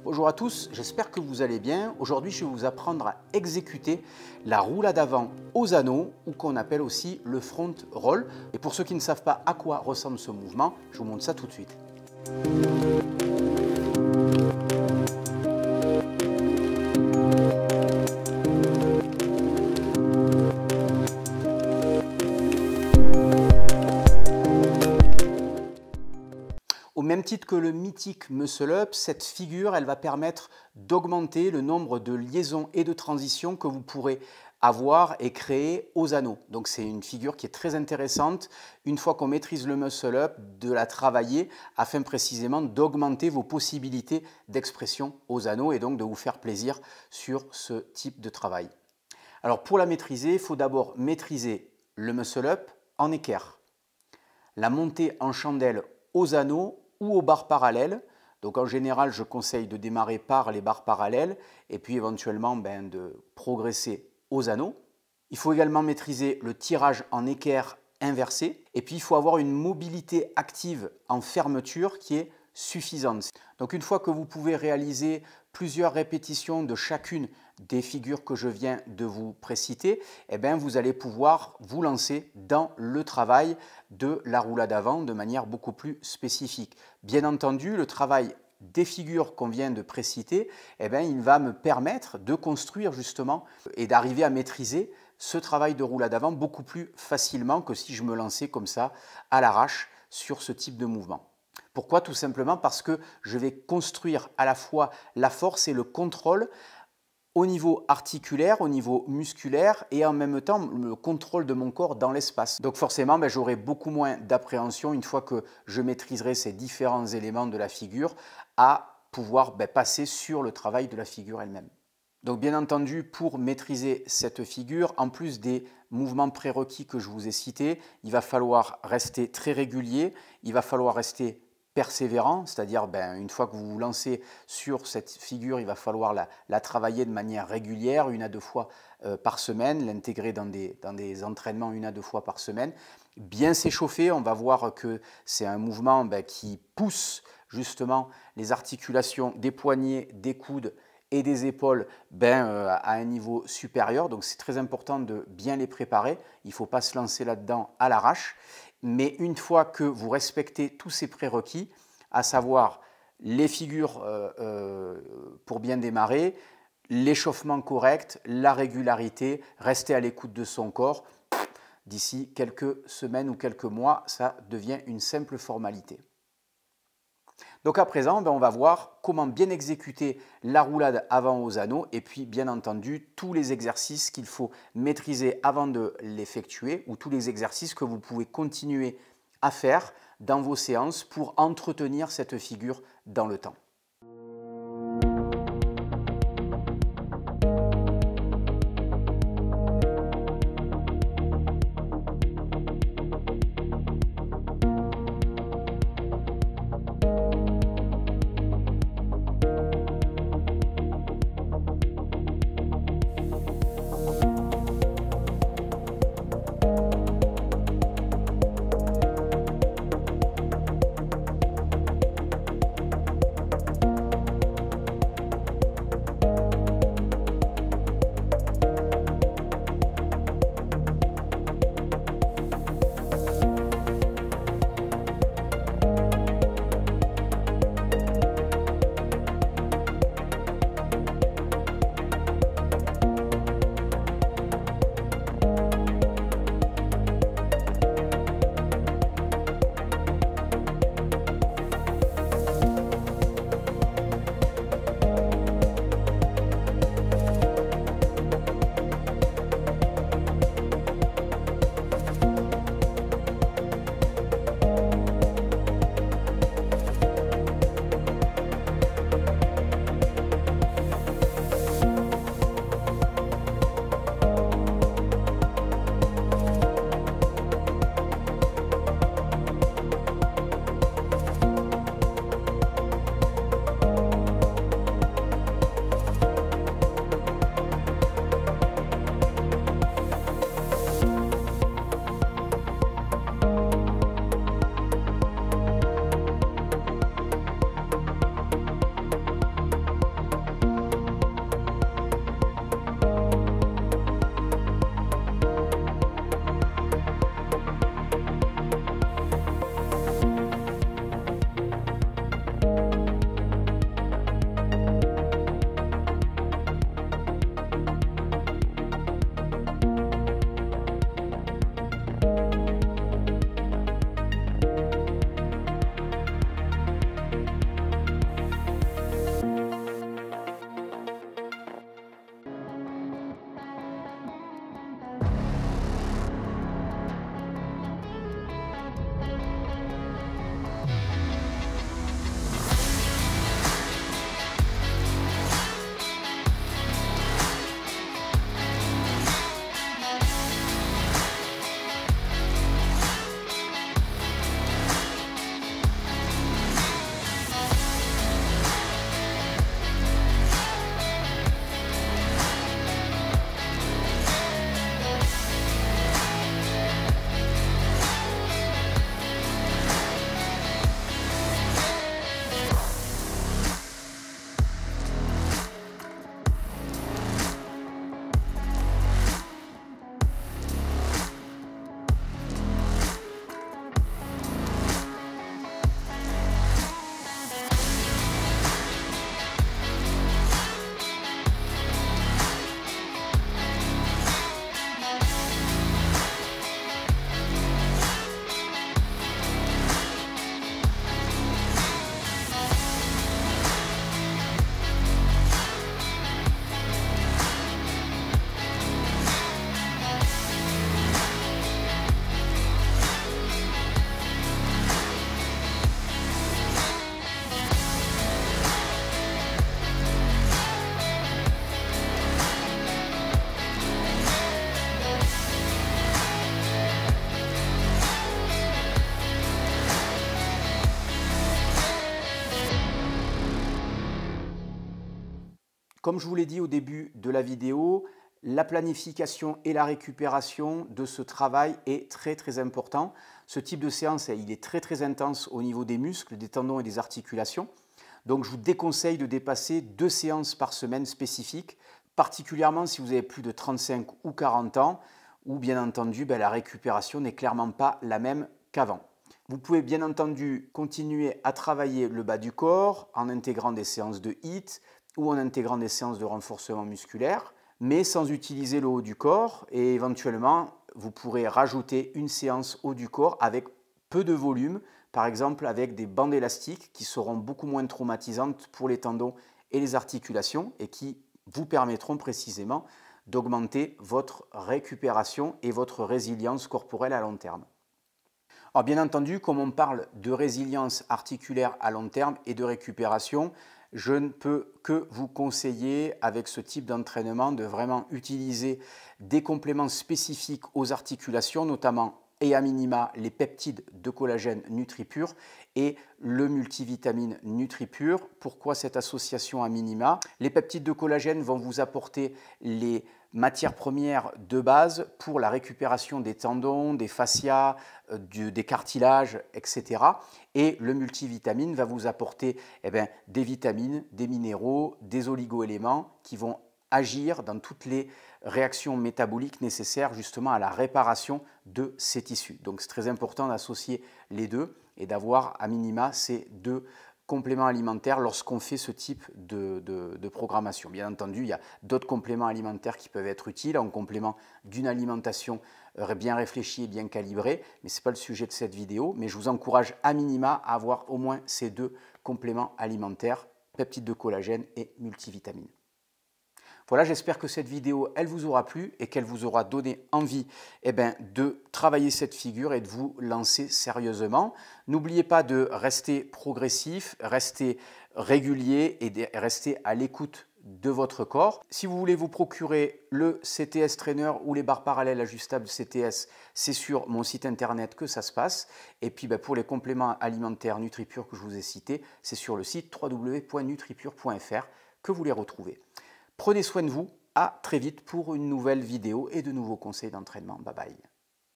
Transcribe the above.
Bonjour à tous, j'espère que vous allez bien. Aujourd'hui, je vais vous apprendre à exécuter la roulade avant aux anneaux, ou qu'on appelle aussi le front roll. Et pour ceux qui ne savent pas à quoi ressemble ce mouvement, je vous montre ça tout de suite. Au même titre que le mythique Muscle Up, cette figure, elle va permettre d'augmenter le nombre de liaisons et de transitions que vous pourrez avoir et créer aux anneaux. Donc c'est une figure qui est très intéressante, une fois qu'on maîtrise le Muscle Up, de la travailler afin précisément d'augmenter vos possibilités d'expression aux anneaux et donc de vous faire plaisir sur ce type de travail. Alors pour la maîtriser, il faut d'abord maîtriser le Muscle Up en équerre, la montée en chandelle aux anneaux ou aux barres parallèles. Donc en général, je conseille de démarrer par les barres parallèles et puis éventuellement de progresser aux anneaux. Il faut également maîtriser le tirage en équerre inversé et puis il faut avoir une mobilité active en fermeture qui est suffisante. Donc une fois que vous pouvez réaliser plusieurs répétitions de chacune des figures que je viens de vous préciter, vous allez pouvoir vous lancer dans le travail de la roulade avant de manière beaucoup plus spécifique. Bien entendu, le travail des figures qu'on vient de préciter, il va me permettre de construire justement et d'arriver à maîtriser ce travail de roulade avant beaucoup plus facilement que si je me lançais comme ça à l'arrache sur ce type de mouvement. Pourquoi? Tout simplement parce que je vais construire à la fois la force et le contrôle au niveau articulaire, au niveau musculaire et en même temps le contrôle de mon corps dans l'espace. Donc forcément, j'aurai beaucoup moins d'appréhension une fois que je maîtriserai ces différents éléments de la figure à pouvoir passer sur le travail de la figure elle-même. Donc bien entendu, pour maîtriser cette figure, en plus des mouvements prérequis que je vous ai cités, il va falloir rester très régulier, il va falloir rester persévérant, c'est-à-dire une fois que vous vous lancez sur cette figure, il va falloir la travailler de manière régulière, 1 à 2 fois par semaine, l'intégrer dans des entraînements 1 à 2 fois par semaine. Bien s'échauffer, on va voir que c'est un mouvement qui pousse justement les articulations des poignets, des coudes et des épaules à un niveau supérieur. Donc c'est très important de bien les préparer, il ne faut pas se lancer là-dedans à l'arrache. Mais une fois que vous respectez tous ces prérequis, à savoir les figures pour bien démarrer, l'échauffement correct, la régularité, rester à l'écoute de son corps, d'ici quelques semaines ou quelques mois, ça devient une simple formalité. Donc à présent, on va voir comment bien exécuter la roulade avant aux anneaux et puis bien entendu tous les exercices qu'il faut maîtriser avant de l'effectuer ou tous les exercices que vous pouvez continuer à faire dans vos séances pour entretenir cette figure dans le temps. Comme je vous l'ai dit au début de la vidéo, la planification et la récupération de ce travail est très important. Ce type de séance, il est très intense au niveau des muscles, des tendons et des articulations. Donc je vous déconseille de dépasser 2 séances par semaine spécifiques, particulièrement si vous avez plus de 35 ou 40 ans, où bien entendu la récupération n'est clairement pas la même qu'avant. Vous pouvez bien entendu continuer à travailler le bas du corps en intégrant des séances de HIIT ou en intégrant des séances de renforcement musculaire, mais sans utiliser le haut du corps, et éventuellement vous pourrez rajouter une séance haut du corps avec peu de volume, par exemple avec des bandes élastiques qui seront beaucoup moins traumatisantes pour les tendons et les articulations et qui vous permettront précisément d'augmenter votre récupération et votre résilience corporelle à long terme. Alors bien entendu, comme on parle de résilience articulaire à long terme et de récupération, je ne peux que vous conseiller avec ce type d'entraînement de vraiment utiliser des compléments spécifiques aux articulations, notamment et à minima les peptides de collagène NutriPure et le multivitamine NutriPure. Pourquoi cette association à minima? Les peptides de collagène vont vous apporter les matières premières de base pour la récupération des tendons, des fascias, des cartilages, etc. Et le multivitamine va vous apporter des vitamines, des minéraux, des oligo-éléments qui vont agir dans toutes les réactions métaboliques nécessaires justement à la réparation de ces tissus. Donc c'est très important d'associer les deux et d'avoir à minima ces deux compléments alimentaires lorsqu'on fait ce type de programmation. Bien entendu, il y a d'autres compléments alimentaires qui peuvent être utiles en complément d'une alimentation bien réfléchie et bien calibrée, mais ce n'est pas le sujet de cette vidéo, mais je vous encourage à minima à avoir au moins ces deux compléments alimentaires, peptides de collagène et multivitamines. Voilà, j'espère que cette vidéo, elle vous aura plu et qu'elle vous aura donné envie de travailler cette figure et de vous lancer sérieusement. N'oubliez pas de rester progressif, rester régulier et de rester à l'écoute de votre corps. Si vous voulez vous procurer le CTS Trainer ou les barres parallèles ajustables CTS, c'est sur mon site internet que ça se passe. Et puis pour les compléments alimentaires NutriPure que je vous ai cités, c'est sur le site www.nutripure.fr que vous les retrouvez. Prenez soin de vous, à très vite pour une nouvelle vidéo et de nouveaux conseils d'entraînement. Bye bye.